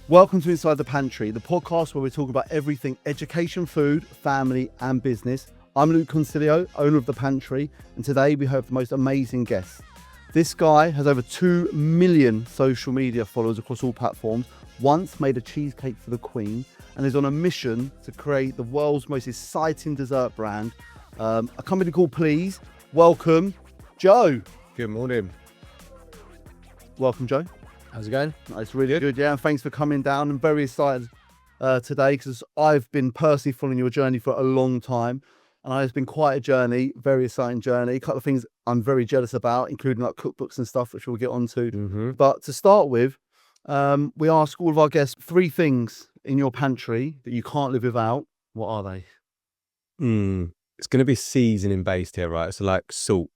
Welcome to Inside the Pantry, the podcast where we talk about everything education, food, family and business. I'm Luke Consiglio, owner of the Pantry, and today we have the most amazing guest. This guy has over 2 million social media followers across all platforms, once made a cheesecake for the Queen, and is on a mission to create the world's most exciting dessert brand, a company called Please. Welcome, Joe. Good morning. Welcome, Joe. How's it going? It's really good, yeah. And thanks for coming down. I'm very excited today because I've been personally following your journey for a long time. And it's been quite a journey, very exciting journey. A couple of things I'm very jealous about, including like cookbooks and stuff, which we'll get onto. But to start with, we ask all of our guests 3 things in your pantry that you can't live without. What are they? It's going to be seasoning based here, right? So like salt.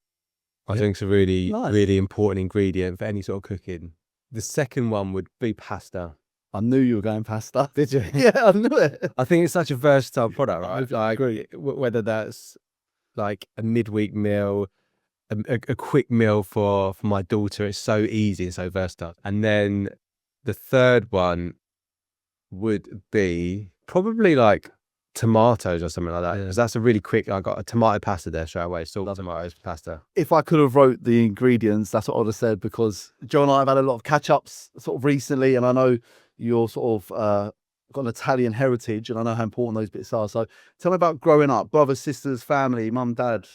I think it's a really important ingredient for any sort of cooking. The second one would be pasta. I knew you were going pasta. Did you? Yeah, I knew it. I think it's such a versatile product, right? I agree. Whether that's like a midweek meal, a quick meal for my daughter, it's so easy and so versatile. And then the third one would be probably like tomatoes or something like that, because that's a really quick. I got a tomato pasta there straight away. Salt, tomatoes, pasta. If I could have wrote the ingredients, that's what I would have said, because Joe and I have had a lot of catch-ups sort of recently, and I know you're sort of got an Italian heritage, and I know how important those bits are. So tell me about growing up, brothers, sisters, family, mum, dad.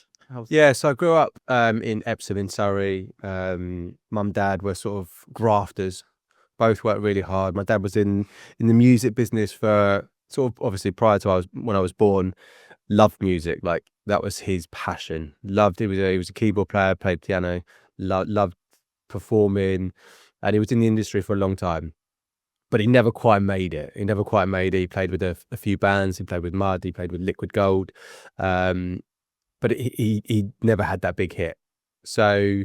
Yeah, so I grew up in Epsom in Surrey. Mum, dad were sort of grafters. Both worked really hard. My dad was in the music business for sort of obviously prior to when I was born. Loved music, like that was his passion. Loved it. He was a keyboard player, played piano, loved performing, and he was in the industry for a long time. But he never quite made it. He played with a few bands. He played with Mud. He played with Liquid Gold, but he never had that big hit. So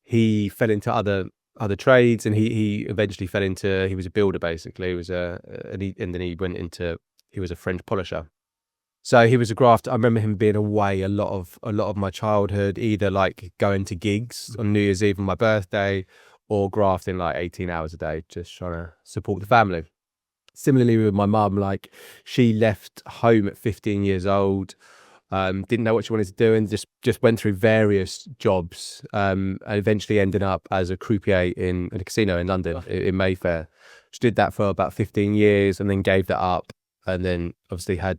he fell into other trades, and he eventually fell into, he was a builder basically. He was and then he went into, he was a French polisher. So he was a grafter. I remember him being away a lot of my childhood, either like going to gigs on New Year's Eve and my birthday, or grafting like 18 hours a day, just trying to support the family. Similarly with my mum, like she left home at 15 years old. Didn't know what she wanted to do, and just went through various jobs, and eventually ended up as a croupier in a casino in London, in Mayfair. She did that for about 15 years and then gave that up, and then obviously had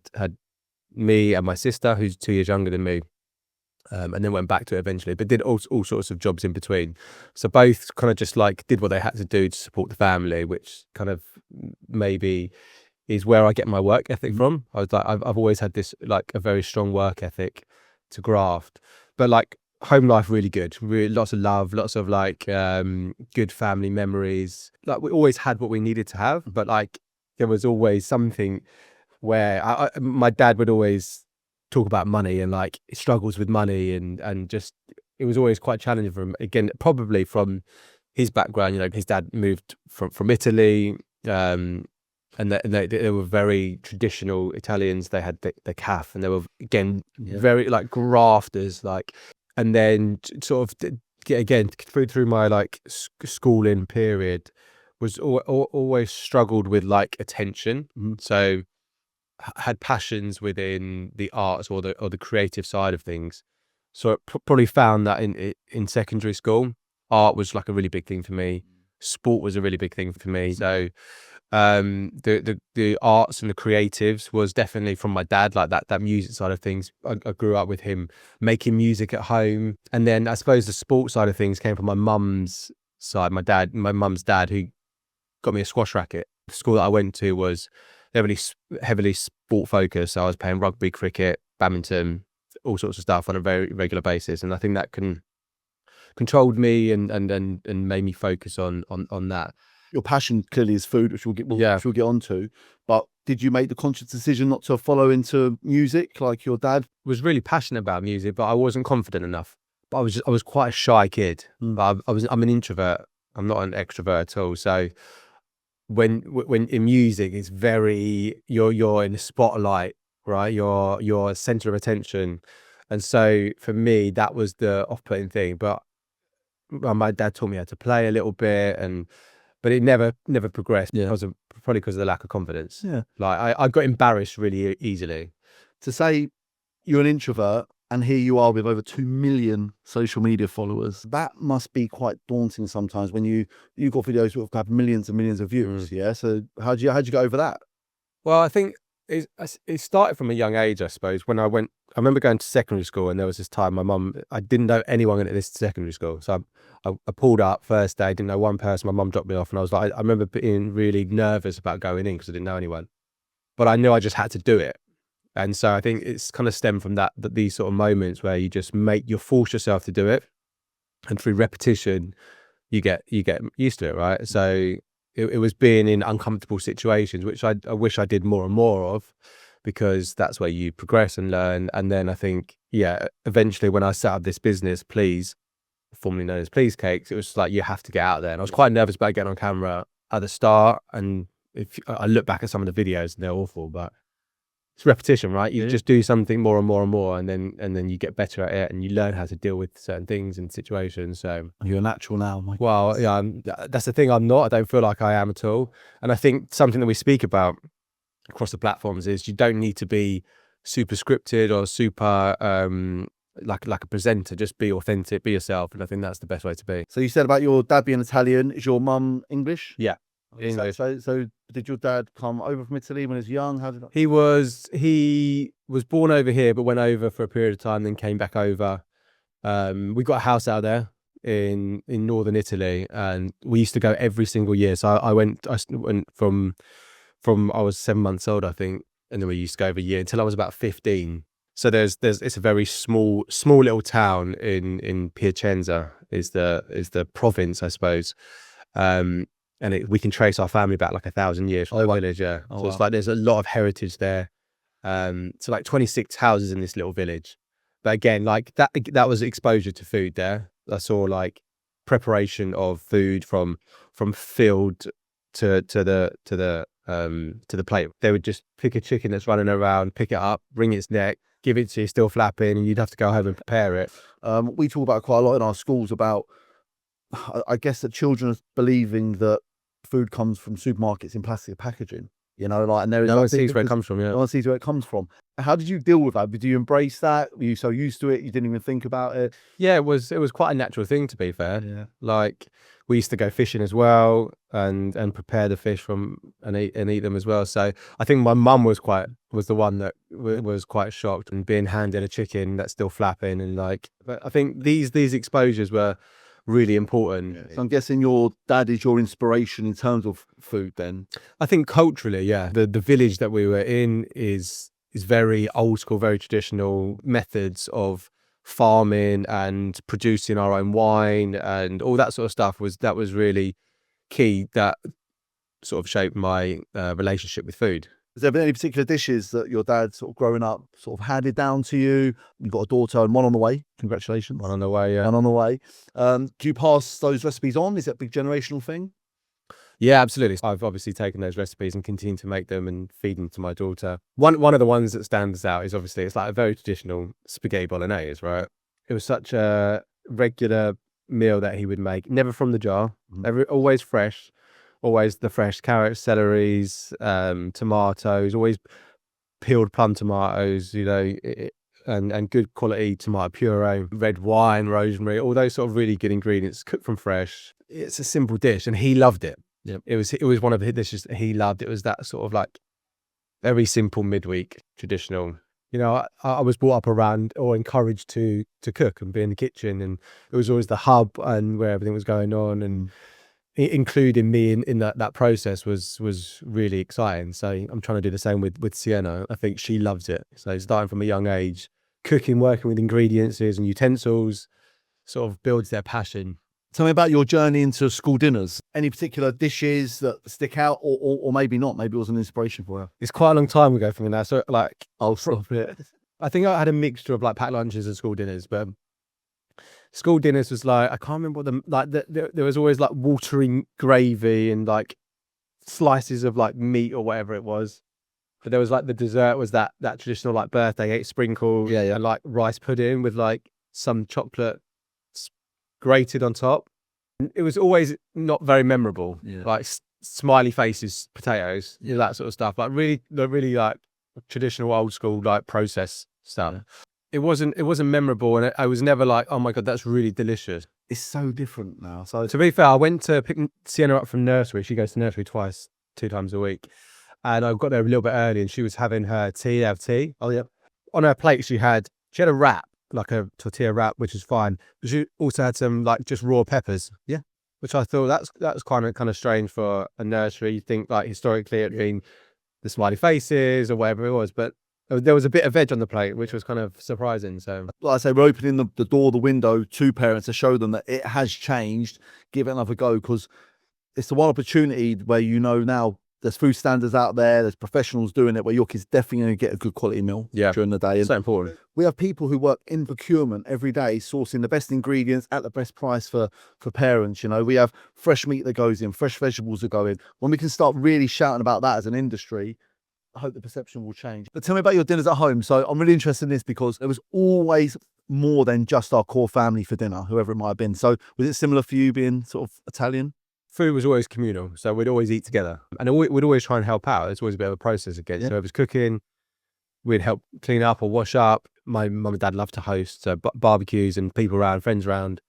me and my sister, who's 2 years younger than me, and then went back to it eventually, but did all sorts of jobs in between. So both kind of just like did what they had to do to support the family, which kind of maybe is where I get my work ethic from. I was like, I've always had this like a very strong work ethic to graft, but like home life really good, really lots of love, lots of like good family memories. Like we always had what we needed to have, but like there was always something where my dad would always talk about money and like struggles with money, and just it was always quite challenging for him. Again, probably from his background, you know, his dad moved from Italy. And they were very traditional Italians. They had the calf, and they were again very like grafters. Like, and then sort of again through my like schooling period, was always struggled with like attention. So had passions within the arts or the creative side of things. So I probably found that in secondary school, art was like a really big thing for me. Sport was a really big thing for me. So the arts and the creatives was definitely from my dad, like that music side of things. I grew up with him making music at home, and then I suppose the sports side of things came from my mum's side. My mum's dad, who got me a squash racket. The school that I went to was heavily sport focused, so I was playing rugby, cricket, badminton, all sorts of stuff on a very regular basis, and I think that controlled me and made me focus on that. Your passion clearly is food, which we'll get onto. But did you make the conscious decision not to follow into music like your dad? Was really passionate about music, but I wasn't confident enough. But I was quite a shy kid. But I'm an introvert. I'm not an extrovert at all. So when in music, it's very you're in the spotlight, right? You're a center of attention, and so for me that was the off-putting thing. But my dad taught me how to play a little bit, but it never progressed. Yeah. Because probably because of the lack of confidence. Yeah. Like I got embarrassed really easily. To say you're an introvert and here you are with over 2 million social media followers, that must be quite daunting sometimes when you've got videos that have millions and millions of views. Yeah. So how'd you get over that? Well, I think it started from a young age, I suppose. When I remember going to secondary school, and there was this time I didn't know anyone at this secondary school. So I pulled up first day, didn't know one person. My mum dropped me off, and I was like, I remember being really nervous about going in because I didn't know anyone. But I knew I just had to do it. And so I think it's kind of stemmed from that these sort of moments where you force yourself to do it. And through repetition, you get used to it, right? So it was being in uncomfortable situations, which I wish I did more and more of, because that's where you progress and learn. And then I think, eventually when I set up this business, Please, formerly known as Please Cakes, it was like, you have to get out there. And I was quite nervous about getting on camera at the start. And if I look back at some of the videos, they're awful, but it's repetition, right? You just do something more and more and more, and then you get better at it, and you learn how to deal with certain things and situations. So you're a natural now. Well, yeah, that's the thing. I'm not. I don't feel like I am at all. And I think something that we speak about across the platforms is you don't need to be super scripted or super like a presenter. Just be authentic, be yourself, and I think that's the best way to be. So you said about your dad being Italian. Is your mum English? Yeah. So did your dad come over from Italy when he was young? How did he was born over here, but went over for a period of time, then came back over. We got a house out there in northern Italy, and we used to go every single year. So I went from I was 7 months old, I think, and then we used to go every year until I was about 15. So it's a very small little town in Piacenza is the province, I suppose. And we can trace our family back like 1,000 years from the village, yeah. So it's like there's a lot of heritage there. So like 26 houses in this little village. But again, like that was exposure to food there. I saw like preparation of food from field to the plate. They would just pick a chicken that's running around, pick it up, wring its neck, give it to you still flapping, and you'd have to go home and prepare it. We talk about quite a lot in our schools about, I guess, that children are believing that food comes from supermarkets in plastic packaging, and there is no one sees where it comes from. Yeah, no one sees where it comes from. How did you deal with that? Did you embrace that? Were you so used to it you didn't even think about it? Yeah, it was quite a natural thing, to be fair. Yeah, like we used to go fishing as well and prepare the fish and eat them as well. So I think my mum was the one that was quite shocked and being handed a chicken that's still flapping, and but I think these exposures were really important. Yeah. So I'm guessing your dad is your inspiration in terms of food then? I think culturally, yeah. The village that we were in is very old school, very traditional methods of farming and producing our own wine and all that sort of stuff that was really key, that sort of shaped my relationship with food. Has there been any particular dishes that your dad sort of growing up sort of handed down to you? You've got a daughter and one on the way. Congratulations. One on the way, yeah. One on the way. Do you pass those recipes on? Is that a big generational thing? Yeah, absolutely. I've obviously taken those recipes and continue to make them and feed them to my daughter. One of the ones that stands out is obviously it's like a very traditional spaghetti bolognese, right? It was such a regular meal that he would make, never from the jar, always fresh. Always the fresh carrots, celeries, tomatoes, always peeled plum tomatoes, and good quality tomato puree, red wine, rosemary, all those sort of really good ingredients cooked from fresh. It's a simple dish, and he loved it. Yeah, it was one of the dishes that he loved. It was that sort of like very simple midweek traditional. I was brought up around or encouraged to cook and be in the kitchen, and it was always the hub and where everything was going on, and including me in that process was really exciting. So I'm trying to do the same with Sienna. I think she loves it. So starting from a young age, cooking, working with ingredients and utensils sort of builds their passion. Tell me about your journey into school dinners. Any particular dishes that stick out, or maybe not? Maybe it was an inspiration for you. It's quite a long time ago for me now. So I'll stop it. I think I had a mixture of like packed lunches and school dinners, but school dinners was like, I can't remember what there was always like watery gravy and like slices of like meat or whatever it was. But there was like the dessert was that traditional like birthday cake sprinkled, and like rice pudding with like some chocolate grated on top. It was always not very memorable. Yeah. Like smiley faces, potatoes, that sort of stuff. Like really like traditional old school like process stuff. It wasn't memorable, and I was never like, oh my God, that's really delicious. It's so different now. So To be fair, I went to pick Sienna up from nursery. She goes to nursery 2 times a week. And I got there a little bit early, and she was having her tea. oh yeah, On her plate, she had a wrap, like a tortilla wrap, which is fine. But she also had some like just raw peppers. Yeah. Which I thought that's kind of strange for a nursery. You think like historically it'd been the smiley faces or whatever it was, but there was a bit of veg on the plate, which was kind of surprising. So, like I say, we're opening the door, the window to parents to show them that it has changed. Give it another go, because it's the one opportunity where now there's food standards out there, there's professionals doing it, where your kids definitely going to get a good quality meal during the day. It's so important. We have people who work in procurement every day, sourcing the best ingredients at the best price for parents. We have fresh meat that goes in, fresh vegetables that go in. When we can start really shouting about that as an industry, I hope the perception will change. But tell me about your dinners at home. So I'm really interested in this because there was always more than just our core family for dinner, whoever it might have been. So was it similar for you being sort of Italian? Food was always communal, so we'd always eat together, and we'd always try and help out. It's always a bit of a process again. So if it was cooking, we'd help clean up or wash up. My mum and dad love to host, so barbecues and people around, friends around.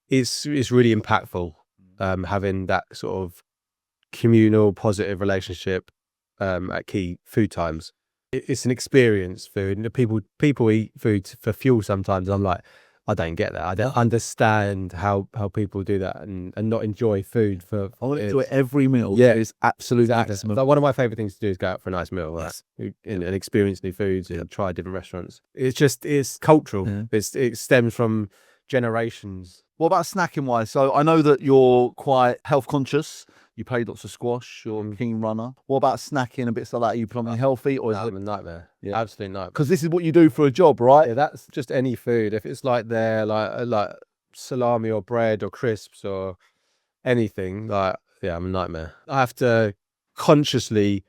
It's really impactful having that sort of communal, positive relationship at key food times. It's an experience, food, and people eat food for fuel sometimes. I'm like, I don't get that. I don't understand how people do that and not enjoy food for. I want to do it every meal. Yeah, it's absolutely excellent. Like, one of my favorite things to do is go out for a nice meal, and experience new foods and try different restaurants. It's cultural. Yeah. It stems from generations. What about snacking wise? So I know that you're quite health conscious. You play lots of squash. You're a keen runner. What about snacking and bits like that? Are you something healthy, or is It's it a nightmare? Yeah. Absolute nightmare. because this is what you do for a job, right? Yeah, that's just any food. If it's like salami or bread or crisps or anything, I'm a nightmare. I have to consciously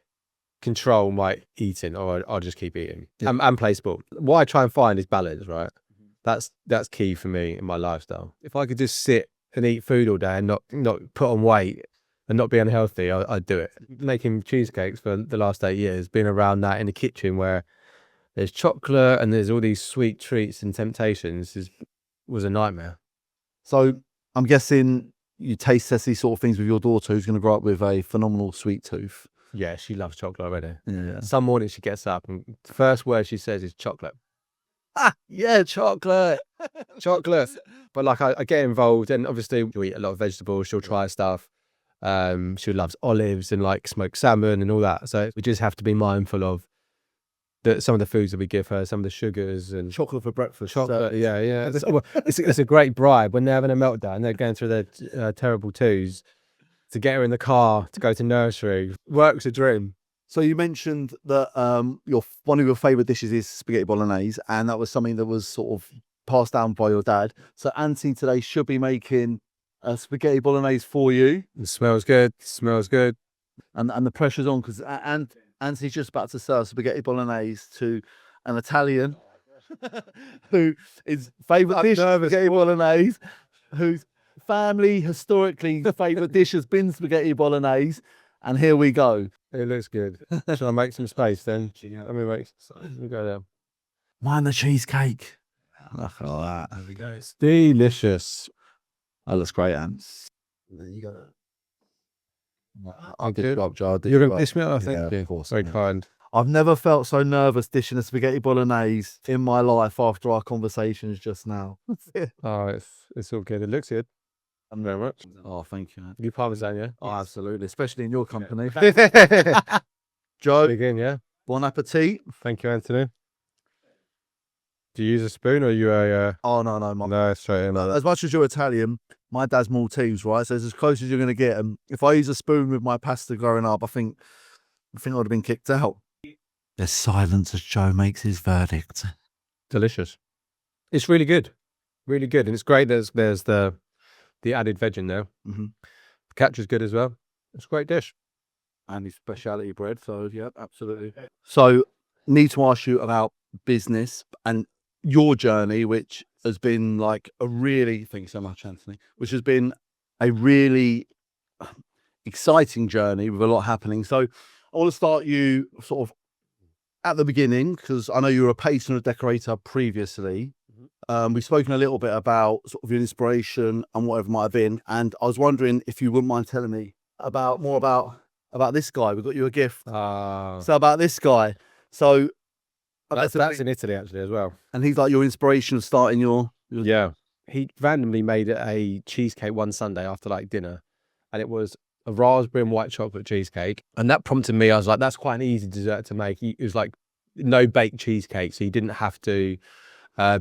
control my eating, or I'll just keep eating and play sport. What I try and find is balance, right? That's key for me in my lifestyle. If I could just sit and eat food all day and not put on weight and not be unhealthy, I'd do it. Making cheesecakes for the last 8 years, being around that in the kitchen where there's chocolate and there's all these sweet treats and temptations was a nightmare. So I'm guessing you taste test these sort of things with your daughter, who's going to grow up with a phenomenal sweet tooth. Yeah, she loves chocolate already. Yeah. Some mornings she gets up and the first word she says is chocolate. Yeah, chocolate. Chocolate. But like I get involved, and obviously she'll eat a lot of vegetables, she'll try stuff. She loves olives and like smoked salmon and all that. So we just have to be mindful of some of the foods that we give her, some of the sugars and Chocolate for breakfast. chocolate. Yeah. It's a great bribe when they're having a meltdown. They're going through their terrible twos. To get her in the car to go to nursery works a dream. So you mentioned that one of your favourite dishes is spaghetti bolognese, and that was something that was sort of passed down by your dad. So Anthony today should be making a spaghetti bolognese for you. It smells good. And the pressure's on, because Anthony's just about to serve spaghetti bolognese to an Italian who is favourite dish spaghetti bolognese, whose family historically the favourite dish has been spaghetti bolognese. And here we go. It looks good. Shall I make some space then? Let me go there. Mind the cheesecake. Look at that. There we go. It's delicious. That looks great, Ant. There you go. I'll Good job, Joe. You're going to dish me out, I think? Yeah, of course. Very kind. I've never felt so nervous dishing a spaghetti bolognese in my life after our conversations just now. Oh, it's all good. It looks good. Thank you very much. Oh, thank you, man. You parmesan, yeah? Oh, absolutely. Especially in your company. Joe, Begin, yeah? bon appetit. Thank you, Anthony. Do you use a spoon or are you a... Oh, no. No, straight in like that. As much as you're Italian, my dad's Maltese, right? So it's as close as you're going to get. And if I use a spoon with my pasta growing up, I think I would have been kicked out. There's silence as Joe makes his verdict. Delicious. It's really good. Really good. And it's great there's the added veg in there. Mm-hmm. The catch is good as well. It's a great dish. And his speciality bread. So, yeah, absolutely. So, need to ask you about business and your journey, which has been like a really, thank you so much, Anthony, which has been a really exciting journey with a lot happening. So I want to start you sort of at the beginning, because I know you were a painter and a decorator previously. We've spoken a little bit about sort of your inspiration and whatever it might have been. And I was wondering if you wouldn't mind telling me more about this guy. We've got you a gift. So about this guy. So that's in Italy actually as well. And he's like your inspiration of starting your Yeah. He randomly made a cheesecake one Sunday after like dinner, and it was a raspberry and white chocolate cheesecake. And that prompted me, I was like, that's quite an easy dessert to make. It was like no bake cheesecake, so you didn't have to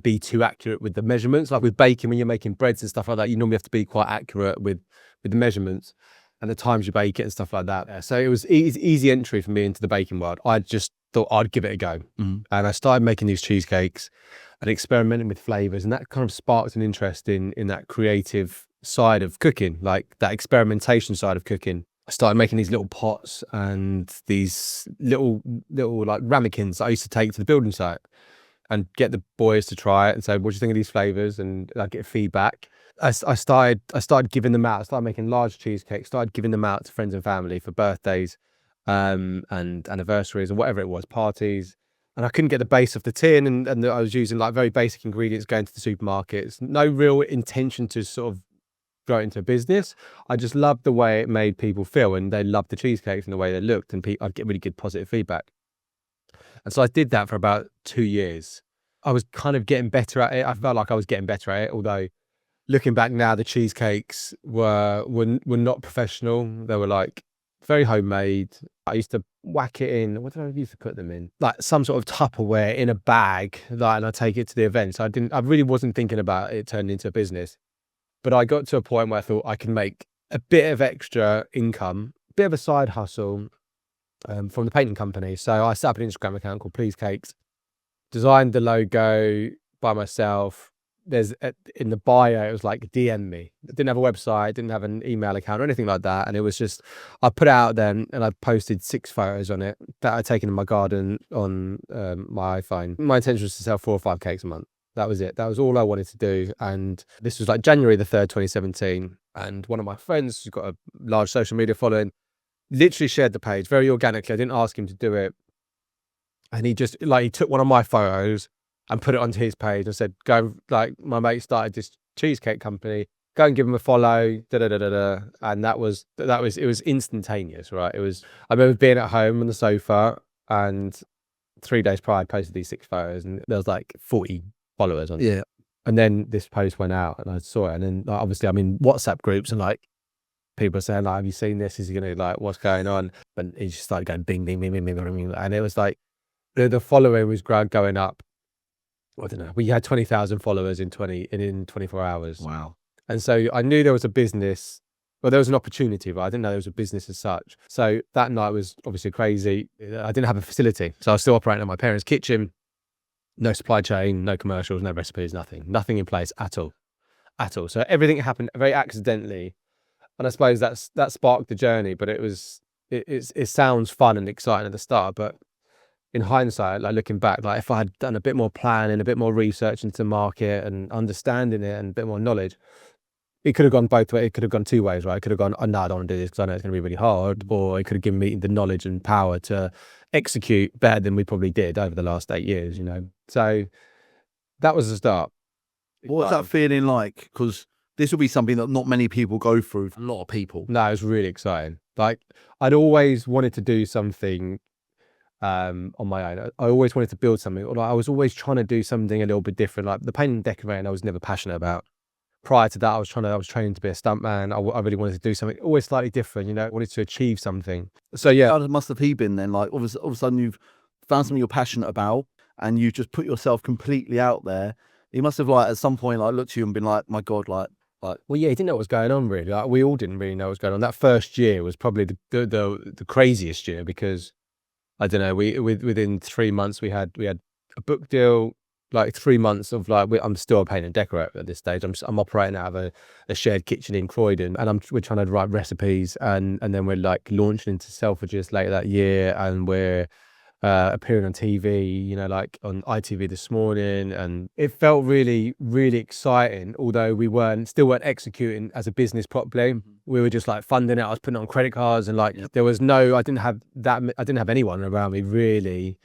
be too accurate with the measurements. Like with baking, when you're making breads and stuff like that, you normally have to be quite accurate with the measurements and the times you bake it and stuff like that. Yeah, so it was easy entry for me into the baking world. I just thought I'd give it a go. And I started making these cheesecakes and experimenting with flavors, and that kind of sparked an interest in that creative side of cooking, like that experimentation side of cooking. I started making these little pots and these little like ramekins that I used to take to the building site and get the boys to try it and say, what do you think of these flavors? And I get feedback. I started giving them out. I started making large cheesecakes, started giving them out to friends and family for birthdays and anniversaries and whatever it was, parties. And I couldn't get the base of the tin, and I was using like very basic ingredients going to the supermarkets. No real intention to sort of grow it into a business. I just loved the way it made people feel, and they loved the cheesecakes and the way they looked, and I'd get really good positive feedback. And so I did that for about 2 years. I was kind of getting better at it. I felt like I was getting better at it, although looking back now, the cheesecakes were not professional. They were like very homemade. I used to whack it in. What did I used to put them in? Like some sort of Tupperware in a bag, like, and I take it to the event. So I really wasn't thinking about it turning into a business. But I got to a point where I thought I can make a bit of extra income, a bit of a side hustle from the painting company. So I set up an Instagram account called Please Cakes, designed the logo by myself. There's in the bio, it was like DM me. I didn't have a website, didn't have an email account or anything like that. And it was just, I put it out then and I posted 6 photos on it that I'd taken in my garden on my iPhone. My intention was to sell 4 or 5 cakes a month. That was it. That was all I wanted to do. And this was like January the 3rd, 2017. And one of my friends who's got a large social media following literally shared the page very organically. I didn't ask him to do it. And he just he took one of my photos and put it onto his page and said, go, like, my mate started this cheesecake company, go and give him a follow, and it was instantaneous, right? I remember being at home on the sofa, and 3 days prior I posted these 6 photos and there was like 40 followers on it. Yeah. And then this post went out and I saw it, and then like, obviously I'm in WhatsApp groups and like people are saying like, have you seen this? Is he gonna like, what's going on? And he just started going bing, bing, bing, bing, bing, bing, bing. And it was like the following was going up. I don't know. We had 20,000 followers in 24 hours. Wow. And so I knew there was a business. Well, there was an opportunity, but I didn't know there was a business as such. So that night was obviously crazy. I didn't have a facility, so I was still operating in my parents' kitchen. No supply chain, no commercials, no recipes, nothing in place at all. So everything happened very accidentally, and I suppose that sparked the journey. But it sounds fun and exciting at the start, but in hindsight, like looking back, like if I had done a bit more planning, a bit more research into the market and understanding it and a bit more knowledge, it could have gone both ways. It could have gone 2 ways, right? It could have gone, oh, no, I don't want to do this because I know it's going to be really hard. Or it could have given me the knowledge and power to execute better than we probably did over the last 8 years, you know? So that was the start. What's that feeling like? Because this will be something that not many people go through. A lot of people. No, it was really exciting. Like I'd always wanted to do something on my own. I always wanted to build something, or like I was always trying to do something a little bit different. Like the painting and decorating, I was never passionate about. Prior to that, I was training to be a stuntman. I really wanted to do something always slightly different, you know, I wanted to achieve something. So yeah. How must have he been then? Like all of a sudden you've found something you're passionate about and you just put yourself completely out there. He must have like at some point like looked at you and been like, my God, like. Well, yeah, he didn't know what was going on really. Like we all didn't really know what was going on. That first year was probably the craziest year because I don't know. Within 3 months we had a book deal. Like 3 months of like I'm still a painter and decorator at this stage. I'm operating out of a shared kitchen in Croydon, and we're trying to write recipes, and then we're like launching into Selfridges later that year, and we're appearing on TV, you know, like on ITV This Morning, and it felt really, really exciting. Although we still weren't executing as a business properly. We were just like funding it. I was putting it on credit cards, and like there was no, I didn't have anyone around me really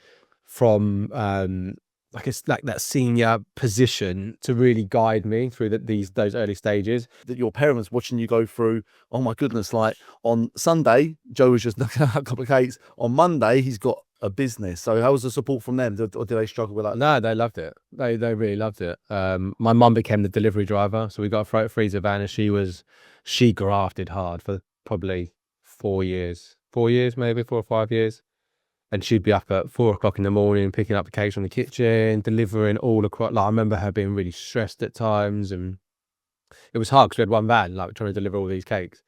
from like it's like that senior position to really guide me through those early stages. That your parents watching you go through, oh my goodness, like on Sunday, Joe was just knocking out a couple of cakes. On Monday, he's got a business. So how was the support from them? Or did they struggle with that? No, they loved it. They really loved it. My mum became the delivery driver. So we got a freezer van, and she grafted hard for probably 4 years, maybe 4 or 5 years. And she'd be up at 4 o'clock in the morning, picking up the cakes from the kitchen, delivering all across. Like, I remember her being really stressed at times, and it was hard because we had one van, like trying to deliver all these cakes.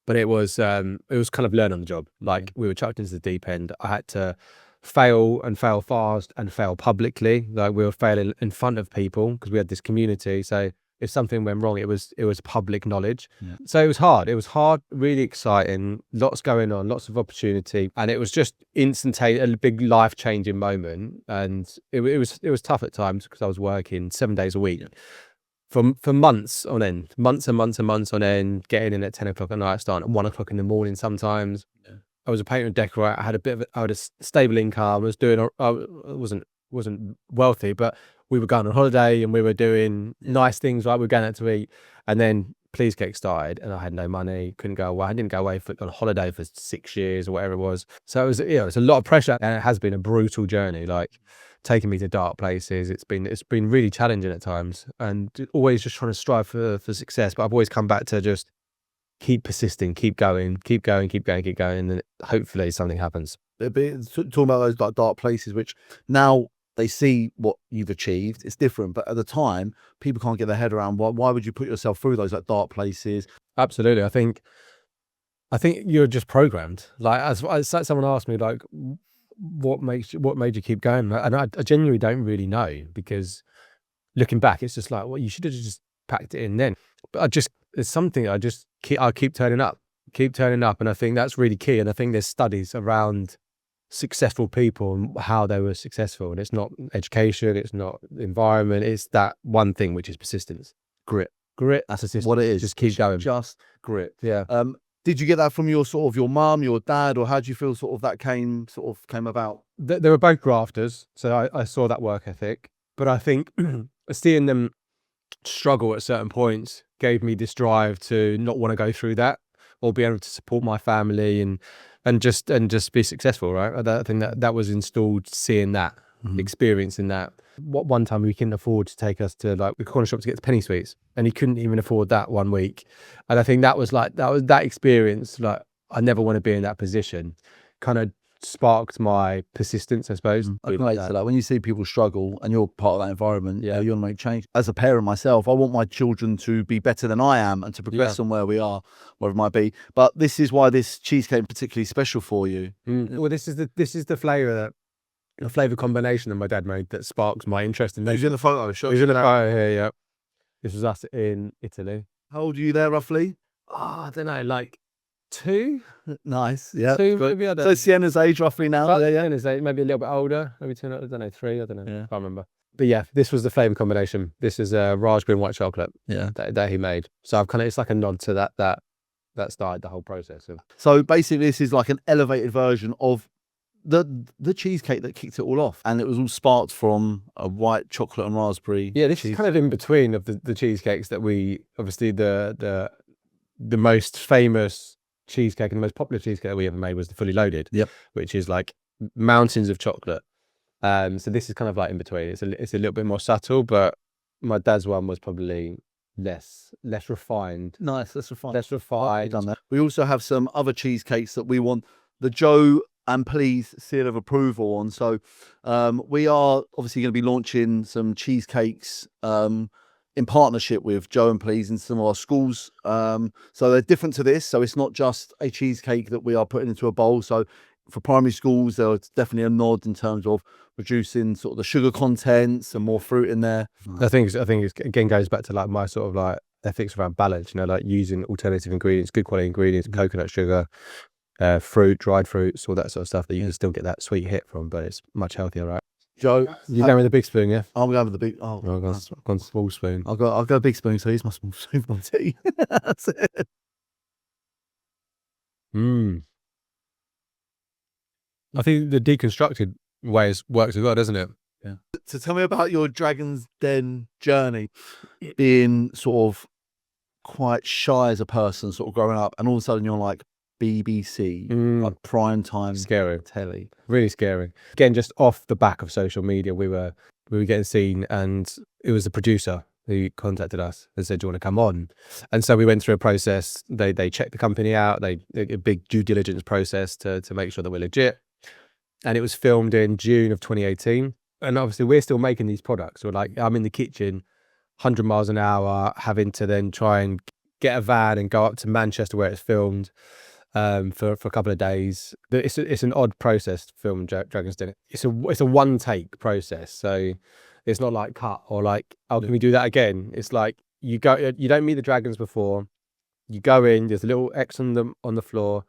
But it was kind of learn on the job. Like we were chucked into the deep end. I had to fail and fail fast and fail publicly. Like we were failing in front of people because we had this community. So if something went wrong, it was public knowledge. Yeah. So it was hard. It was hard, really exciting, lots going on, lots of opportunity, and it was just instantaneous, a big life changing moment. And it was tough at times because I was working 7 days a week. Yeah. For months on end, months and months and months on end, getting in at 10 o'clock at night, starting at 1 o'clock in the morning sometimes. Yeah. I was a painter and decorator. I had a stable income. I wasn't wealthy, but we were going on holiday and we were doing nice things, right? We were going out to eat, and then Please Cake started, and I had no money, couldn't go away. I didn't go away on holiday for 6 years or whatever it was. So it was, it's a lot of pressure, and it has been a brutal journey, like taking me to dark places. It's been really challenging at times, and always just trying to strive for success. But I've always come back to just keep persisting, keep going, and then hopefully something happens. Talking about those like dark places, which now they see what you've achieved, it's different. But at the time, people can't get their head around why would you put yourself through those like dark places? Absolutely. I think you're just programmed. Like as someone asked me, like, what made you keep going? And I genuinely don't really know, because looking back, it's just like, well, you should have just packed it in then. But it's something I keep turning up. And I think that's really key. And I think there's studies around successful people and how they were successful, and it's not education, it's not environment, it's that one thing, which is persistence, grit. That's what it is. Just keep going, just grit. Yeah. Did you get that from your mum, your dad, or how do you feel that came about? They were both grafters, so I saw that work ethic, but I think seeing them struggle at certain points gave me this drive to not want to go through that, or be able to support my family and just be successful, right? I think that was installed, seeing that, experiencing that. One time we couldn't afford to take us to like the corner shop to get the penny sweets, and he couldn't even afford that one week. And I think that was that experience, like I never want to be in that position, kind of sparked my persistence, I suppose. I can relate to that. When you see people struggle and you're part of that environment, you want to make change. As a parent myself, I want my children to be better than I am and to progress on where we are, wherever it might be. But this is why this cheesecake is particularly special for you. Well, this is the flavor combination that my dad made that sparks my interest in. He's in the photo. He's in the photo here. Yeah, this was us in Italy. How old are you there, roughly? I don't know, like 2. Nice. Yeah. 2, maybe. So Sienna's age roughly now. Sienna's age, maybe a little bit older, maybe 2. I don't know, 3. I don't know. Yeah. I can't remember. But yeah, this was the flavor combination. This is raspberry and white chocolate. Yeah. That he made. So it's like a nod to that started the whole process of. So basically, this is like an elevated version of the cheesecake that kicked it all off, and it was all sparked from a white chocolate and raspberry. Yeah, this is kind of in between of the cheesecakes that we obviously the most famous cheesecake and the most popular cheesecake that we ever made was the Fully Loaded. Yep. Which is like mountains of chocolate. So this is kind of like in between. It's a little bit more subtle, but my dad's one was probably less refined. Nice, less refined. Less refined. Done that. We also have some other cheesecakes that we want the Joe and Please seal of approval on. So we are obviously going to be launching some cheesecakes in partnership with Joe and Please in some of our schools. So they're different to this. So it's not just a cheesecake that we are putting into a bowl. So for primary schools, there's definitely a nod in terms of reducing sort of the sugar contents and more fruit in there. I think it again goes back to like my sort of like ethics around balance, like using alternative ingredients, good quality ingredients, coconut sugar, fruit, dried fruits, all that sort of stuff that you can still get that sweet hit from, but it's much healthier, right? Joe, You going with the big spoon, yeah? I'm going with the big. Oh, I've gone small spoon. I'll go big spoon. So here's my small spoon for my tea. That's it. I think the deconstructed way works as well, doesn't it? Yeah. So tell me about your Dragon's Den journey, being sort of quite shy as a person, sort of growing up, and all of a sudden you're like BBC, like prime time Scary. telly. Really scary. Again, just off the back of social media, we were getting seen, and it was the producer who contacted us and said, "Do you want to come on?" And so we went through a process. They checked the company out. A big due diligence process to make sure that we're legit. And it was filmed in June of 2018. And obviously, we're still making these products. We're like, I'm in the kitchen, 100 miles an hour, having to then try and get a van and go up to Manchester where it's filmed. For a couple of days. It's an odd process to film Dragon's Den. It's a one take process, so it's not like cut or like, oh, can we do that again? It's like you don't meet the dragons before, you go in, there's a little X on the floor,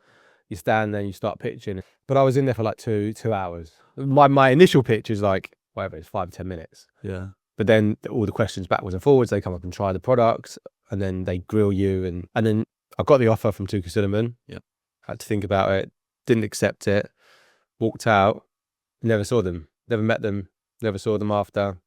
you stand there and you start pitching. But I was in there for like two hours. My initial pitch is like whatever, it's 5-10 minutes. Yeah. But then all the questions backwards and forwards, they come up and try the products, and then they grill you, and then I got the offer from Tuka Cinnamon. Yeah. Had to think about it, didn't accept it, walked out, never saw them, never met them, never saw them after,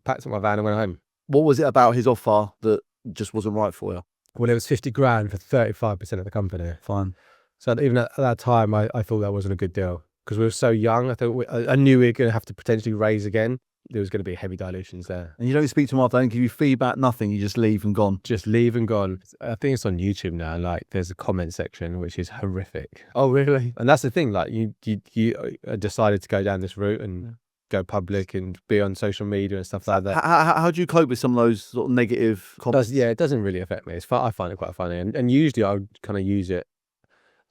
packed up my van and went home. What was it about his offer that just wasn't right for you? Well, it was 50 grand for 35% of the company. Fine. So even at that time, I thought that wasn't a good deal because we were so young. I knew we were going to have to potentially raise again. There was going to be heavy dilutions there. And you don't speak to him after, they don't give you feedback, nothing, you just leave and gone. Just leave and gone. I think it's on YouTube now. Like there's a comment section which is horrific. Oh, really? And that's the thing. Like you decided to go down this route and go public and be on social media and stuff like that. How do you cope with some of those sort of negative comments? It doesn't really affect me. I find it quite funny, and usually I would kind of use it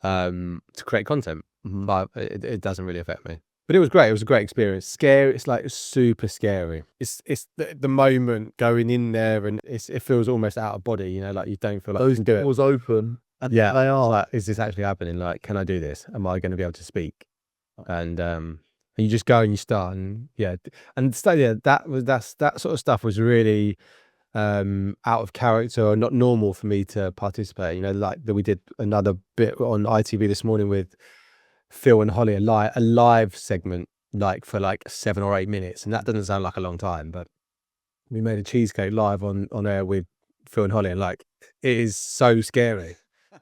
to create content, but it doesn't really affect me. But it was great. It was a great experience. Scary. It's like super scary. It's the moment going in there, and it feels almost out of body. You know, like you don't feel like Those you can do it. doors open, and Yeah, they are. like, is this actually happening? Like, can I do this? Am I going to be able to speak? And you just go and you start, and that sort of stuff was really out of character or not normal for me to participate. You know, like that we did another bit on ITV this morning with Phil and Holly, a live segment, like for like 7 or 8 minutes, and that doesn't sound like a long time, but we made a cheesecake live on air with Phil and Holly, and like it is so scary.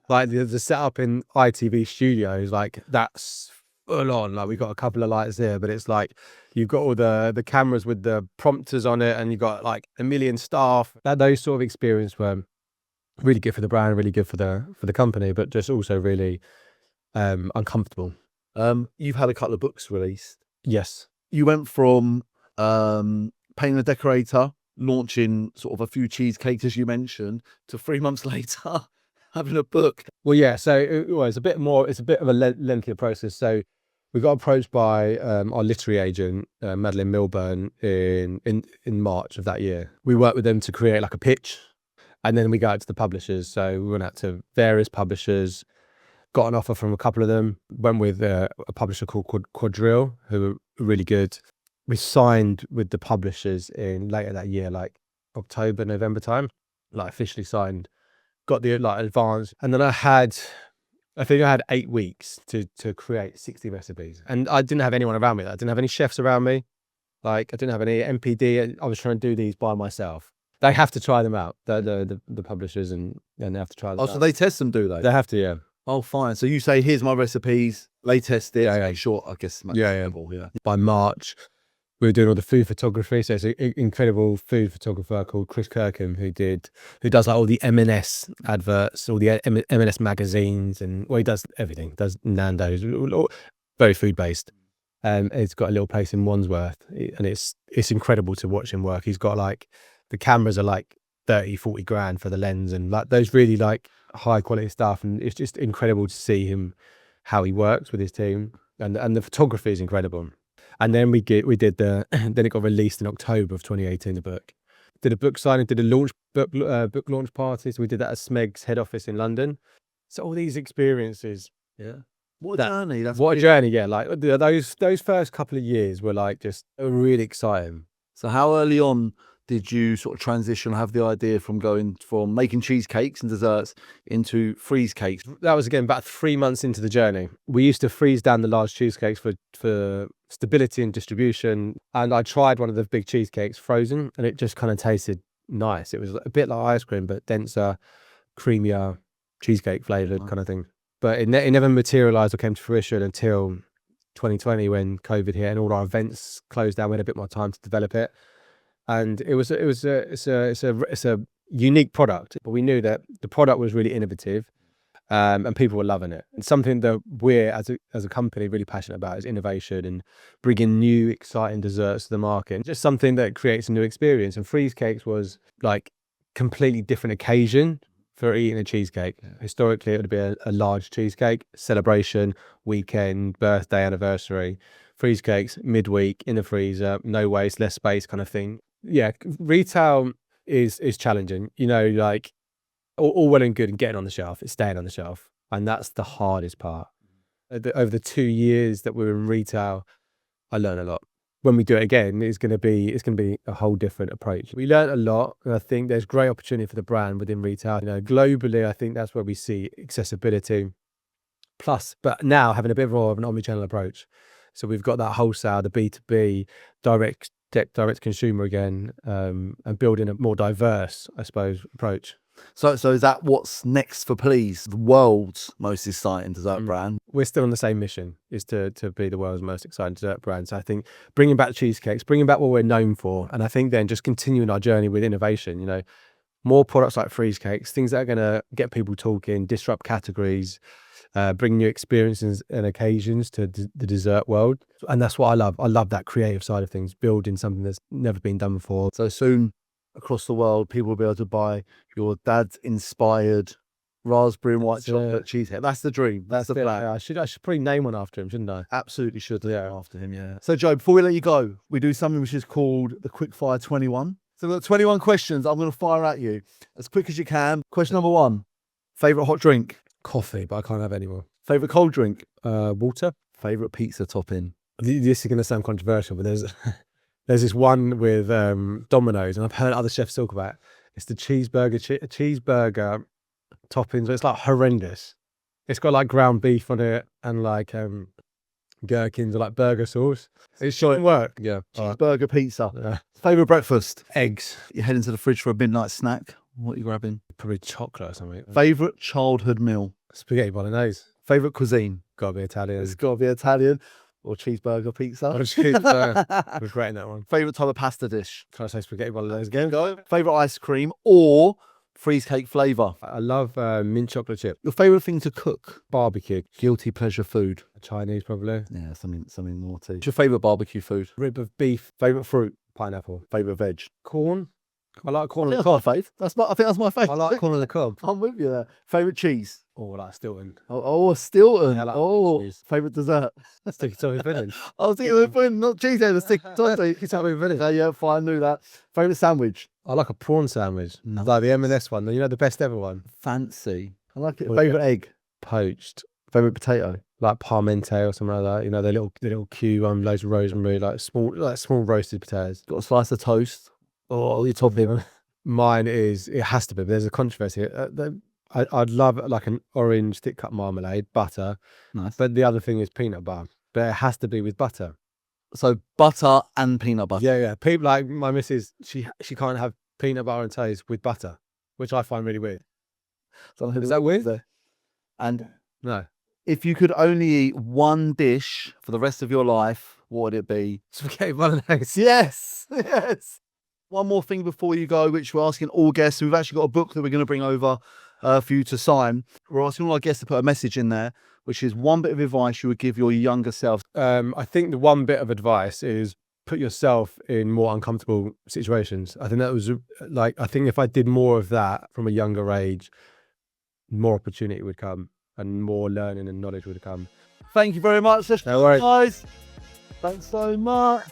Like the setup in ITV studios, like that's full on. Like we got a couple of lights there, but it's like you've got all the cameras with the prompters on it, and you've got like 1 million staff. Those sort of experience were really good for the brand, really good for the company, but just also really uncomfortable. You've had a couple of books released. Yes. You went from painting a decorator, launching sort of a few cheesecakes, as you mentioned, to 3 months later having a book. Well, yeah. So it's a bit more. It's a bit of a lengthier process. So we got approached by our literary agent, Madeline Milburn, in March of that year. We worked with them to create like a pitch, and then we go out to the publishers. So we went out to various publishers, got an offer from a couple of them, went with a publisher called Quadrille, who were really good. We signed with the publishers in later that year, like October, November time, like officially signed, got the like advance. And then I think I had 8 weeks to create 60 recipes. And I didn't have anyone around me. I didn't have any chefs around me. Like I didn't have any MPD. I was trying to do these by myself. They have to try them out, the publishers, and they have to try them out. So they test them, do they? They have to, yeah. Oh, fine. So you say, here's my recipes. They test it. Yeah. Short, I guess. Yeah. By March, we were doing all the food photography. So it's an incredible food photographer called Chris Kirkham who does like all the M&S adverts, all the M&S magazines, and he does everything. Does Nando's, very food based. It's got a little place in Wandsworth, and it's incredible to watch him work. He's got like the cameras are like 30-40 grand for the lens, and like those really like high quality stuff, and it's just incredible to see him how he works with his team, and the photography is incredible. And then then it got released in October of 2018. The book did a book signing, did a book launch party. So we did that at Smeg's head office in London. So all these experiences, What a journey. That's What a big. journey, yeah. Like those first couple of years were like just really exciting. So how early on did you sort of transition, have the idea from going from making cheesecakes and desserts into freeze cakes? That was again about 3 months into the journey. We used to freeze down the large cheesecakes for stability and distribution. And I tried one of the big cheesecakes frozen, and it just kind of tasted nice. It was a bit like ice cream, but denser, creamier, cheesecake flavored kind of thing. But it never materialized or came to fruition until 2020 when COVID hit and all our events closed down. We had a bit more time to develop it, and it's a unique product. But we knew that the product was really innovative, and people were loving it. And something that we're as a company really passionate about is innovation and bringing new exciting desserts to the market. And just something that creates a new experience. And freeze cakes was like completely different occasion for eating a cheesecake. Historically, it would be a large cheesecake, celebration, weekend, birthday, anniversary. Freeze cakes, midweek, in the freezer, no waste, less space kind of thing. Yeah, retail is challenging. You know, like all well and good and getting on the shelf, it's staying on the shelf. And that's the hardest part. Over the 2 years that we were in retail, I learned a lot. When we do it again, it's going to be a whole different approach. We learned a lot, and I think there's great opportunity for the brand within retail. You know, globally, I think that's where we see accessibility. Plus, but now having a bit more of an omnichannel approach. So we've got that wholesale, the B2B, direct consumer again, and building a more diverse, I suppose, approach. So is that what's next for Please, the world's most exciting dessert brand? We're still on the same mission, is to be the world's most exciting dessert brand. So I think bringing back cheesecakes, bringing back what we're known for, and I think then just continuing our journey with innovation. You know, more products like freeze cakes, things that are going to get people talking, disrupt categories, bring new experiences and occasions to the dessert world. And that's what I love. I love that creative side of things, building something that's never been done before. So soon across the world, people will be able to buy your dad's inspired raspberry and white chocolate cheesecake. That's the dream. That's the plan. I should probably name one after him, shouldn't I? Absolutely should name after him, yeah. So Joe, before we let you go, we do something which is called the Quickfire 21. So we've got 21 questions I'm going to fire at you as quick as you can. Question number 1, favourite hot drink? Coffee, but I can't have any more. Favourite cold drink? Water. Favourite pizza topping? This is going to sound controversial, but there's this one with Domino's, and I've heard other chefs talk about it. It's the cheeseburger toppings. It's like horrendous. It's got like ground beef on it and like gherkins or like burger sauce. It shouldn't work. Yeah. Cheeseburger pizza. Yeah. Favourite breakfast? Eggs. You head into the fridge for a midnight snack. What are you grabbing? Probably chocolate or something. Favourite childhood meal? Spaghetti bolognese. Favourite cuisine? Gotta be Italian. It's got to be Italian. Or cheeseburger pizza. Or cheeseburger. Regretting that one. Favourite type of pasta dish? Can I say spaghetti bolognese again? Go. Favourite ice cream or freeze cake flavour? I love mint chocolate chip. Your favourite thing to cook? Barbecue. Guilty pleasure food? Chinese probably. Yeah, something naughty. What's your favourite barbecue food? Rib of beef. Favourite fruit? Pineapple. Favourite veg? Corn. I like corn on the That's cob. my fave. I think that's my favourite. I like corn on the cob. I'm with you there. Favourite cheese? Oh, like Stilton. Oh, Stilton. Yeah, I like cheese. Favourite dessert? Sticky toffee filling. I was thinking of putting not cheese there, the sticky toffee. Sticky toffee filling. Yeah, fine, I knew that. Favourite sandwich? I like a prawn sandwich. Nice. Like the M&S one. You know, the best ever one. Fancy. I like it. Well, Favourite egg? Poached. Favourite potato? Like parmente or something like that. You know, the little cube, loads of rosemary, like small roasted potatoes. Got a slice of toast? Oh, you're topping. Mine is, it has to be, but there's a controversy. I'd love like an orange thick cut marmalade, butter. Nice. But the other thing is peanut butter. But it has to be with butter. So butter and peanut butter. Yeah. People like my missus, she can't have peanut butter and toast with butter, which I find really weird. Is that weird? There. And No. if you could only eat one dish for the rest of your life, what would it be? Spaghetti bolognese. Yes. One more thing before you go, which we're asking all guests. We've actually got a book that we're going to bring over for you to sign. We're asking all our guests to put a message in there, which is one bit of advice you would give your younger self. I think the one bit of advice is put yourself in more uncomfortable situations. I think that was I think if I did more of that from a younger age, more opportunity would come and more learning and knowledge would come. Thank you very much. No worries. Guys, thanks so much.